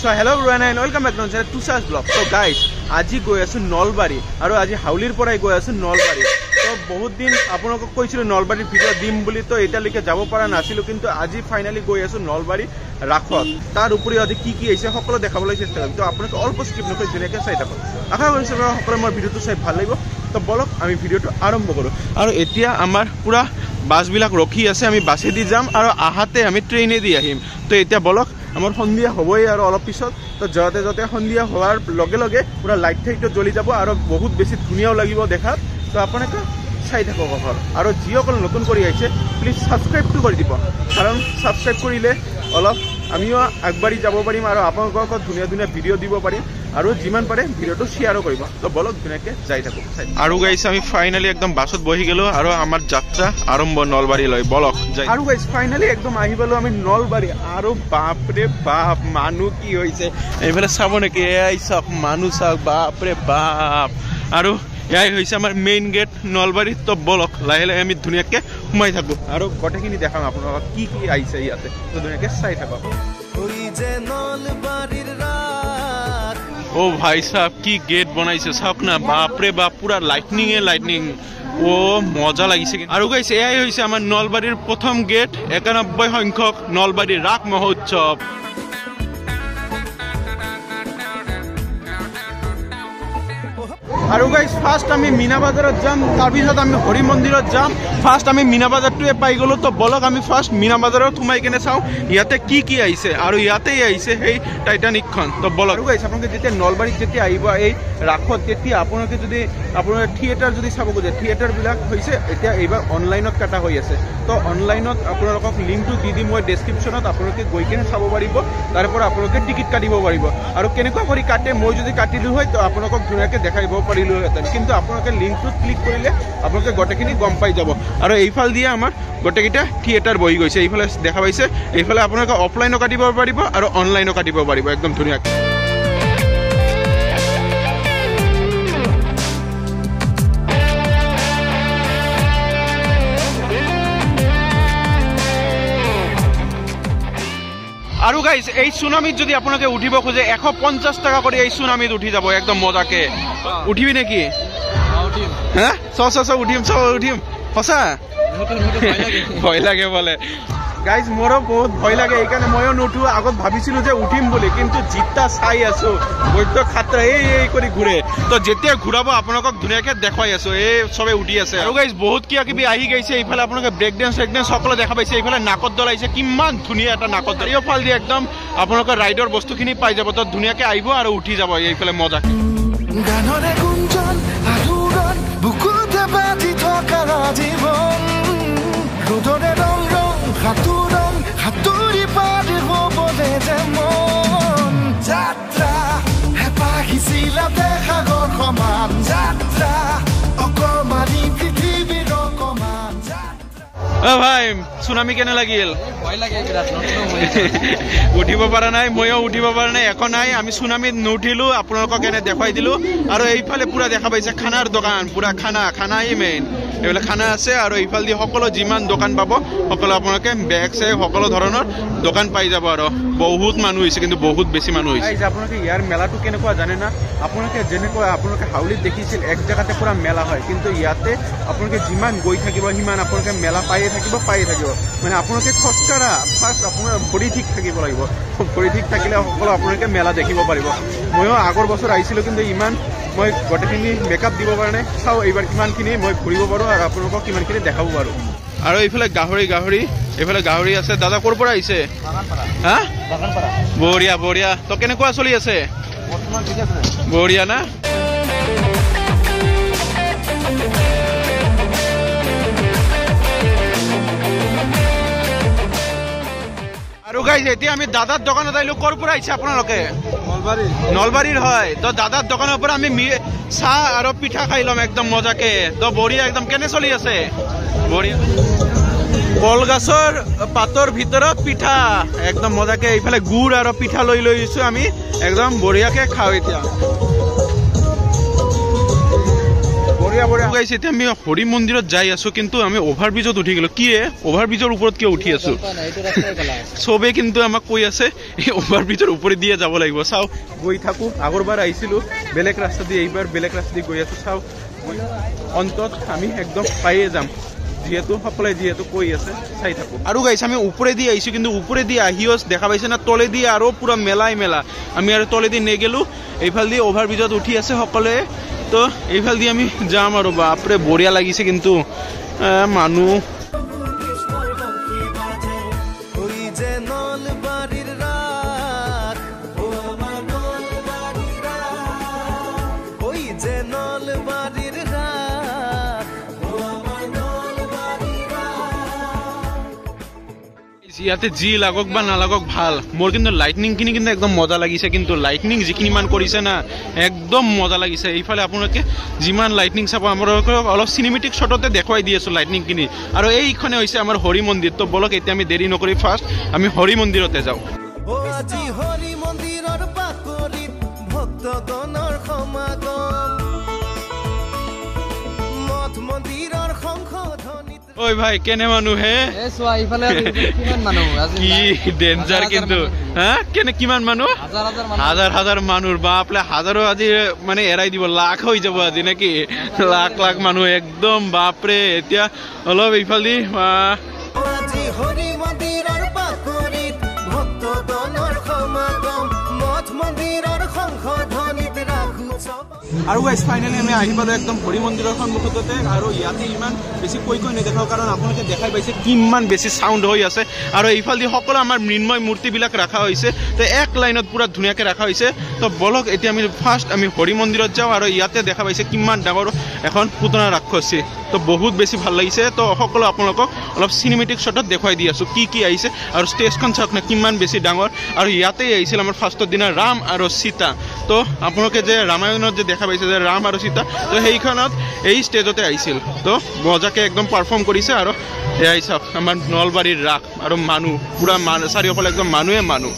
So hello everyone and welcome back to Tushar Vlog. So guys, আজি গৈ আছো নলবাৰী আৰু আজি হাউলিৰ পৰাই গৈ আছো নলবাৰী। তো বহুত দিন আপোনালোকক কৈছিলো নলবাৰীৰ ভিডিও দিম বুলি, তো এতিয়ালৈকে যাব পৰা নাছিলো, কিন্তু আজি ফাইনালি গৈ আছো নলবাৰী ৰাখত। তাৰ উপৰি আজি কি কি হৈছে সকলো দেখাবলৈ চেষ্টা কৰিম। তো আপোনালোকে অল্প স্কিপ নকৰি ধুনীয়াকৈ চাই থাকক। আশা কৰিছো সকলোৱে মোৰ ভিডিওটো চাই ভাল লাগিব। তো বলক আমি ভিডিওটো আৰম্ভ কৰোঁ। আৰু এতিয়া আমাৰ পুৰা বাছবিলাক ৰখি আছে, আমি বাছেদি যাম আৰু আহাতে আমি ট্ৰেইনেদি আহিম। তো এতিয়া বলক আমার সন্ধিয়া হবই আর অলপ পিছত। তো যাতে যাতে সন্ধিয়া হওয়ার লগে লগে পুরা লাইট ঠাইটো জ্বলি যাব আর বহুত বেশি ধুনিয়াও লাগিব দেখাত। তো আপনাকে চাই থাকক অকল। আর যিসকল নতুন করে আইছে প্লিজ সাবস্ক্রাইবটো করে দিব, কারণ সাবস্ক্রাইব কৰিলে অলপ আমিও আগবাঢ়ি যাব পাৰিম আৰু আপোনালোকক ধুনীয়া ধুনীয়া ভিডিও দিব পাৰিম আৰু যিমান পাৰে ভিডিওটো শ্বেয়াৰো কৰিব। তো বলক ধুনীয়াকৈ যাই থাকোঁ। আৰু গাইছ আমি ফাইনালি একদম বাছত বহি গ'লোঁ আৰু আমাৰ যাত্ৰা আৰম্ভ নলবাৰীলৈ। বলক যাই। আৰু গাইছ ফাইনালি একদম আহি পালোঁ আমি নলবাৰী। আৰু বাপৰে বাপ মানুহ কি হৈছে এইফালে চাব নেকি? এয়াই চাওক মানুহ চাওক, বাপৰে বাপ। আৰু এয়াই হৈছে আমাৰ মেইন গেট নলবাৰীত। তো বলক লাহে লাহে আমি ধুনীয়াকৈ সোমাই থাকোঁ আৰু গোটেইখিনি দেখাম আপোনালোকক কি কি আহিছে ইয়াতে। তো ধুনীয়াকৈ চাই থাকক। ও ভাই সাহেব কি গেট বনাইছে চাওক না, বাপরে বাপ পুরা লাইটনিং। ও মজা লাগিছে। আৰু গাইছে এয়াই হৈছে আমাৰ নলবাৰীৰ প্ৰথম গেট, 91 সংখ্যক নলবাৰী ৰাস মহোৎসৱ। আৰু গাইছ ফাৰ্ষ্ট আমি মিনা বাজাৰত যাম, তাৰপিছত আমি হৰি মন্দিৰত যাম। ফাৰ্ষ্ট আমি মিনা বাজাৰটোৱে পাই গ'লোঁ। তো বলক আমি ফাৰ্ষ্ট মিনা বাজাৰত সোমাই কেনে চাওঁ ইয়াতে কি কি আহিছে। আৰু ইয়াতেই আহিছে সেই টাইটানিকখন। তো বলক। আৰু গাইছ আপোনালোকে যেতিয়া নলবাৰীত যেতিয়া আহিব এই ৰাসত, তেতিয়া আপোনালোকে যদি আপোনাৰ থিয়েটাৰ যদি চাব খোজে, থিয়েটাৰবিলাক হৈছে এতিয়া এইবাৰ অনলাইনত কাটা হৈ আছে। তো অনলাইনত আপোনালোকক লিংকটো দি দিম মই ডেছক্ৰিপশ্যনত, আপোনালোকে গৈ কিনে চাব পাৰিব। তাৰ পৰা আপোনালোকে টিকেট কাটিব পাৰিব। আৰু কেনেকুৱা কৰি কাটে মই যদি কাটিলোঁ হয় তো আপোনালোকক ধুনীয়াকৈ দেখাই দিব পাৰিলোহেঁতেন, কিন্তু আপোনালোকে লিংকটোত ক্লিক কৰিলে আপোনালোকে গোটেইখিনি গম পাই যাব। আৰু এইফাল দিয়ে আমাৰ গোটেইকেইটা থিয়েটাৰ বহি গৈছে। এইফালে দেখা পাইছে, এইফালে আপোনালোকে অফলাইনো কাটিব পাৰিব আৰু অনলাইনো কাটিব পাৰিব একদম ধুনীয়াকৈ। আৰু গাইজ এই সুনামিত যদি আপোনালোকে উঠিব খোজে 150 টাকা কৰি এই সুনামিত উঠি যাব একদম মজাকে। উঠিবি নেকি? হা উঠিম সঁচা? ভয় লাগে বলে গাইজ, মোৰো বহুত ভয় লাগে, এইকাৰণে ময়ো নুঠো। আগত ভাবিছিলো যে উঠিম বুলি, কিন্তু জিতা চাই আছো বৈদ্য খাতৰা এই কৰি ঘূৰে। তো যেতিয়া ঘূৰাব আপোনালোকক ধুনীয়াকৈ দেখুৱাই আছো। এই চবে উঠি আছে। আৰু গাইজ বহুত কিবা কিবি আহি গৈছে। এইফালে আপোনালোকে ব্ৰেক ডেন্স সকলো দেখা পাইছে। এইফালে নাকত দল আহিছে, কিমান ধুনীয়া এটা নাকত দল। এইফাল দিয়ে একদম আপোনালোকে ৰাইডৰ বস্তুখিনি পাই যাব। তো ধুনীয়াকৈ আহিব আৰু উঠি যাব এইফালে মজাকে। সাতুৰি পাৰি হ'বলে যে মন যাত্ৰা হেঁপাহিছিলা সাগৰ সমান যাত্ৰা অকমানি পৃথিৱীৰ অকমান যাত্ৰা। ভাই সুনামি কেনে লাগিল? ভয় লাগে, উঠিব পৰা নাই, ময়ো উঠিব পৰা নাই। একো নাই, আমি সুনামিত নুঠিলো, আপোনালোকক এনে দেখুৱাই দিলো। আৰু এইফালে পুৰা দেখা পাইছে খানাৰ দোকান, পুৰা খানাই মেইন। এইফালে খানা আছে আৰু এইফালে দি সকলো যিমান দোকান পাব সকলো আপোনালোকে বেগ চেগ সকলো ধৰণৰ দোকান পাই যাব। আৰু বহুত মানুহ হৈছে, কিন্তু বহুত বেছি মানুহ হৈছে। আপোনালোকে ইয়াৰ মেলাটো কেনেকুৱা জানে না? আপোনালোকে যেনেকুৱা আপোনালোকে হাউলিত দেখিছিল এক জেগাতে পুৰা মেলা হয়, কিন্তু ইয়াতে আপোনালোকে যিমান গৈ থাকিব সিমান আপোনালোকে মেলা পায়ে থাকিব। মানে আপোনালোকে খোজকাঢ়া ফাৰ্ষ্ট আপোনাৰ ভৰি ঠিক থাকিব লাগিব। ভৰি ঠিক থাকিলে সকলো আপোনালোকে মেলা দেখিব পাৰিব। ময়ো আগৰ বছৰ আহিছিলোঁ, কিন্তু ইমান মই গোটেইখিনি মেকআপ দিব পৰা নাই। চাওঁ এইবাৰ কিমানখিনি মই ঘূৰিব পাৰোঁ আৰু আপোনালোকক কিমানখিনি দেখাব পাৰোঁ। আৰু এইফালে গাহৰি এইফালে গাহৰি আছে। দাদা ক'ৰ পৰা আহিছে? হা, বঢ়িয়া। তো কেনেকুৱা চলি আছে? বঢ়িয়া না? আৰু গাইজ এতিয়া আমি দাদাৰ দোকানত আহিলো। ক'ৰ পৰা আহিছে আপোনালোকে? নলবাৰীৰ হয়। তো দাদাৰ দোকানৰ পৰা আমি চাহ আৰু পিঠা খাই ল'ম একদম মজাকে। তো বঢ়িয়া একদম। কেনে চলি আছে? বঢ়িয়া। কলগছৰ পাতৰ ভিতৰত পিঠা একদম মজাকে। এইফালে গুড় আৰু পিঠা লৈ লৈছো আমি, একদম বঢ়িয়াকে খাওঁ এতিয়া। বঢ়িয়া বঢ়িয়া গাইছ এতিয়া আমি হৰি মন্দিৰত যাই আছো কিন্তু আমি অভাৰব্ৰিজত উঠি গলো কি অভাৰব্ৰিজৰ ওপৰত কিয় উঠি আছো চবে কিন্তু আমাক কৈ আছে এই অভাৰব্ৰিজৰ ওপৰে দিয়ে যাব লাগিব চাও গৈ থাকো আগৰবাৰ আহিছিলো বেলেগ ৰাস্তা দি এইবাৰ বেলেগ ৰাস্তা দি গৈ আছো চাও অন্তত আমি একদম পাইয়ে যাম যেহেতু সকলে যেহেতু কৈ আছে চাই থাকো আৰু গাইছ আমি উপৰে দি আইছো কিন্তু উপৰে দি আহিও দেখা পাইছে না তলে দি আৰু পুৰা মেলা আমি আৰু তলে দি নেগেলো এইফাল দি ওভাৰব্ৰিজত উঠি আছে সকলে তো এইফাল দি আমি যাম আৰু বাপৰে বঢ়িয়া লাগিছে কিন্তু মানুহ ইয়াতে জি লাগক বা নালাগক ভাল মোর কিন্তু লাইটনিং কিনি কিন্তু একদম মজা লাগিছে কিন্তু লাইটনিং যিখিনি মান কৰিছে না একদম মজা লাগিছে এইফালে আপোনালোকে যিমান লাইটনিং চাব আমাৰ অলপ সিনেমেটিক শটতে দেখুৱাই দি আছো লাইটনিং কিনি আৰু এইখনে হৈছে আমাৰ হৰি মন্দিৰ তো বলক এতিয়া আমি দেৰি নকৰি ফাৰ্ষ্ট আমি হৰি মন্দিৰতে যাওঁ ও আজি হৰি মন্দিৰৰ পাকৰিত ভক্তগণৰ সমাগম মঠ মন্দিৰৰ সংশোধনী ওই ভাই কেনে মানুহ হে এ সোয়া ইফালে কিমান মানুহ আজি কি ডেঞ্জাৰ কিন্তু হ্যাঁ কেনে কিমান মানুহ হাজাৰ হাজাৰ মানুহ বাপলে হাজাৰো আজি মানে এৰাই দিব লাখ হৈ যাব আজি নাকি লাখ লাখ মানুহ একদম বাপৰে এতিয়া অলপ ইফালি আজি হৰি মন্দিৰৰ পাকৰিত ভক্তগণৰ সমাগম মঠ মন্দিৰৰ সংশোধনীত ৰাখো আৰু গাইছ ফাইনালি আমি আহি পালো একদম হৰি মন্দিৰৰ সন্মুখতে আৰু ইয়াতে ইমান বেছি কৈ নেদেখাও কাৰণ আপোনালোকে দেখাই পাইছে কিমান বেছি সাউণ্ড হৈ আছে আৰু এইফালে সকলো আমাৰ মৃন্ময় মূৰ্তিবিলাক ৰাখা হৈছে তো এক লাইনত পুৰা ধুনীয়াকৈ ৰাখা হৈছে তো বলক এতিয়া আমি ফাৰ্ষ্ট আমি হৰি মন্দিৰত যাওঁ আৰু ইয়াতে দেখা পাইছে কিমান ডাঙৰ এখন পুতনা ৰাক্ষসী তো বহুত বেছি ভাল লাগিছে তো সকলো আপোনালোকক অলপ সিনেমেটিক শ্বটত দেখুৱাই দি আছো কি আহিছে আৰু ষ্টেজখন চাওক না কিমান বেছি ডাঙৰ আৰু ইয়াতেই আহিছিল আমাৰ ফাৰ্ষ্টৰ দিনা ৰাম আৰু সীতা তো আপোনালোকে যে ৰামায়ণত যে দেখা পাইছে যে ৰাম আৰু সীতা তো সেইখনত এই ষ্টেজতে আহিছিল তো মজাকে একদম পাৰফৰ্ম কৰিছে আৰু এয়াই চাওক আমাৰ নলবাৰীৰ ৰাস আৰু মানুহ পুৰা চাৰিওফালে একদম মানুহে মানুহ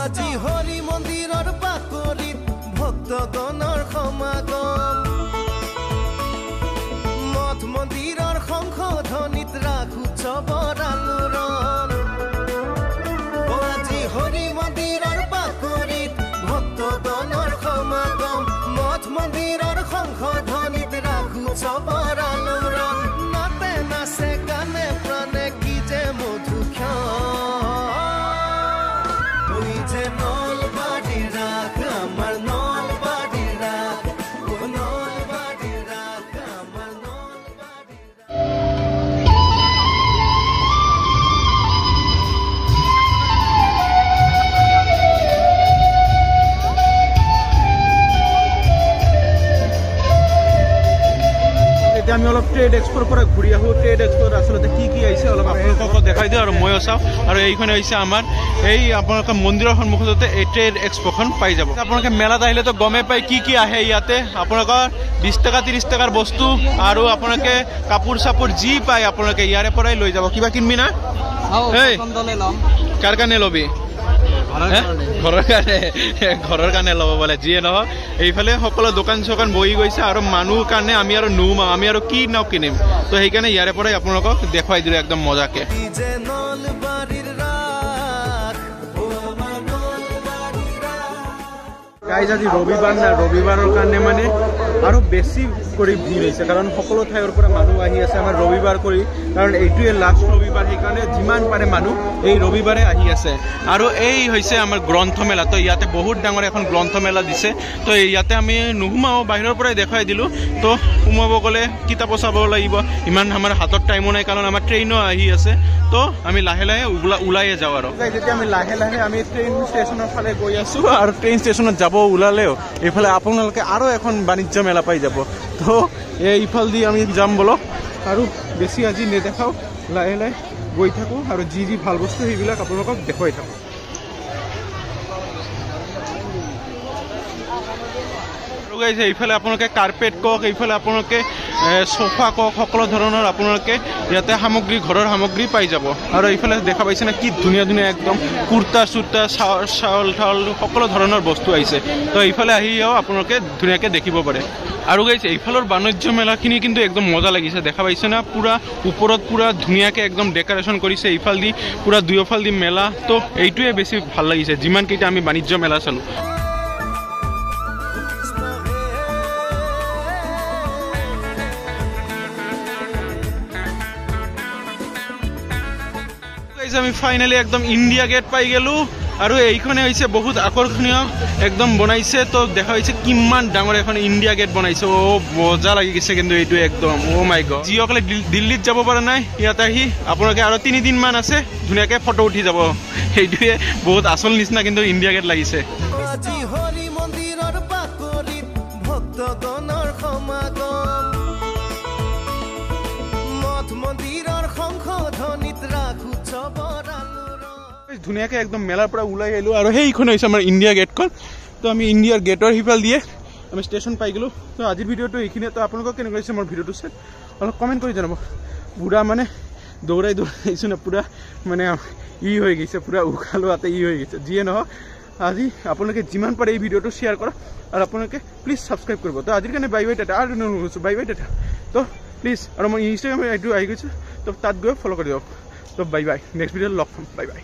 আজি হৰি মন্দিৰৰ পাকৰিত ভক্তগণৰ সমাগম মঠ মন্দিৰৰ সংশোধনীত ৰাখো উৎসৱৰ আলোড়ন আজি হৰি মন্দিৰৰ পাকৰিত ভক্তগণৰ সমাগম মঠ মন্দিৰৰ সংশোধনীত ৰাখো উৎসৱৰ আলোড়ন নাতে নাচে গানে প্ৰাণে কি যে মধুক্ষণ আমি অলপ ট্ৰেড এক্সপোৰ পৰা ঘূৰি আহো ট্ৰেড এক্সপোৰ আসলে কি আহিছে অলপ আপোনালোকক দেখাই দিওঁ আৰু ময়ো চাওঁ আৰু এইখন হৈছে আমাৰ এই আপোনালোকে মন্দিৰৰ সন্মুখতে এই ট্ৰেড এক্সপোখন পাই যাব আপোনালোকে মেলাত আহিলে তো গমে পাই কি আহে ইয়াতে আপোনালোকৰ 20 টকা 30 টকাৰ বস্তু আৰু আপোনালোকে কাপোৰ চাপোৰ যি পায় আপোনালোকে ইয়াৰে পৰাই লৈ যাব কিবা কিনবি না কাৰ কাৰণে লবি ঘৰৰ কাৰণে ল'ব বোলে যিয়ে নহওক এইফালে সকলো দোকান চোকান বহি গৈছে আৰু মানুহ কাৰণে আমি আৰু নুমাও আমি আৰু কি ন কিনিম তো সেইকাৰণে ইয়াৰে পৰাই আপোনালোকক দেখুৱাই দিলো একদম মজাকে গাইজ আজি ৰবিবাৰ না ৰবিবাৰৰ কাৰণে মানে আৰু বেছি কৰি ভিৰ হৈছে কাৰণ সকলো ঠাইৰ পৰা মানুহ আহি আছে আমাৰ ৰবিবাৰ কৰি কাৰণ এইটোৱে লাষ্ট ৰবিবাৰ সেইকাৰণে যিমান পাৰে মানুহ এই ৰবিবাৰে আহি আছে আৰু এই হৈছে আমাৰ গ্ৰন্থমেলা তো ইয়াতে বহুত ডাঙৰ এখন গ্ৰন্থমেলা দিছে তো ইয়াতে আমি নুসুমাও বাহিৰৰ পৰাই দেখুৱাই দিলো তো সোমাব গ'লে কিতাপ চাব লাগিব ইমান আমাৰ হাতত টাইমো নাই কাৰণ আমাৰ ট্ৰেইনো আহি আছে তো আমি লাহে লাহে ওলাইয়ে যাওঁ আৰু যেতিয়া আমি লাহে লাহে আমি ট্ৰেইন ষ্টেচনৰ ফালে গৈ আছো আৰু ট্ৰেইন ষ্টেচনত যাব ওলালেও এইফালে আপোনালোকে আৰু এখন বাণিজ্য মেলা পাই যাব তো এইফাল দি আমি যাম বলক আৰু বেছি আজি নেদেখাও লাহে লাহে গৈ থাকোঁ আৰু যি ভাল বস্তু সেইবিলাক আপোনালোকক দেখুৱাই থাকোঁ গাইজ এইফালে আপোনালোকে কাৰ্পেট কওক, এইফালে আপোনালোকে সোফা কওক, সকলো ধৰণৰ আপোনালোকে ইয়াতে সামগ্ৰী, ঘৰৰ সামগ্ৰী পাই যাব। আৰু এইফালে দেখা পাইছে না কি ধুনীয়া ধুনীয়া একদম কুৰ্তা চুৰ্তা, চাউল ঠাউল সকলো ধৰণৰ বস্তু আহিছে। তো এইফালে আহিও আপোনালোকে ধুনীয়াকৈ দেখিব পাৰে। আৰু গাইজ এইফালৰ বাণিজ্য মেলাখিনি কিন্তু একদম মজা লাগিছে, দেখা পাইছে না পুৰা ওপৰত পুৰা ধুনীয়াকৈ একদম ডেকৰেশ্যন কৰিছে, এইফাল দি পুৰা দুয়োফাল দি মেলা। তো এইটোৱে বেছি ভাল লাগিছে যিমানকেইটা আমি বাণিজ্য মেলা চালোঁ। আমি ফাইনালি একদম ইণ্ডিয়া গেট পাই গেলোঁ। আৰু এইখনে হৈছে বহুত আকৰ্ষণীয় একদম বনাইছে। তো দেখা হৈছে কিমান ডাঙৰ এখন ইণ্ডিয়া গেট বনাইছে। মজা লাগি গৈছে কিন্তু এইটো একদম মাই গড। যিসকলে দিল্লীত যাব পৰা নাই ইয়াত আহি আপোনালোকে আৰু 3 দিনমান আছে, ধুনীয়াকৈ ফটো উঠি যাব। সেইটোৱে বহুত আচল নিচিনা কিন্তু ইণ্ডিয়া গেট লাগিছে। আজি হৰি মন্দিৰৰ পাকৰিত ভক্তগণৰ সমাগম, মঠ মন্দিৰৰ সংশোধনীত ৰাখো চবৰ আলোড়ন। ধুনীয়াকৈ একদম মেলাৰ পৰা ওলাই আহিলোঁ আৰু সেইখন হৈছে আমাৰ ইণ্ডিয়া গেটখন। তো আমি ইণ্ডিয়াৰ গেটৰ সিফাল দিয়ে আমি ষ্টেচন পাই গ'লোঁ। তো আজিৰ ভিডিঅ'টো এইখিনিয়ে। তো আপোনালোকক কেনেকুৱা হৈছে মোৰ ভিডিঅ'টো চাই অলপ কমেণ্ট কৰি জনাব। পুৰা মানে দৌৰাই আহিছোঁ না, পুৰা মানে হৈ গৈছে, পুৰা উশাহ লোৱাতে হৈ গৈছে। যিয়ে নহওক আজি আপোনালোকে যিমান পাৰে এই ভিডিঅ'টো শ্বেয়াৰ কৰক আৰু আপোনালোকে প্লিজ ছাবস্ক্ৰাইব কৰিব। তো আজিৰ কাৰণে বাই বাই টাটা। আৰু কৈছোঁ বাই বাই টাটা। তো প্লিজ, আৰু মই ইনষ্টাগ্ৰাম এইটো আহি গৈছোঁ, তো তাত গৈ ফ'ল' কৰি দিয়ক। তো বাই বাই, নেক্সট ভিডিঅ'ত লগ পাম। Bye bye.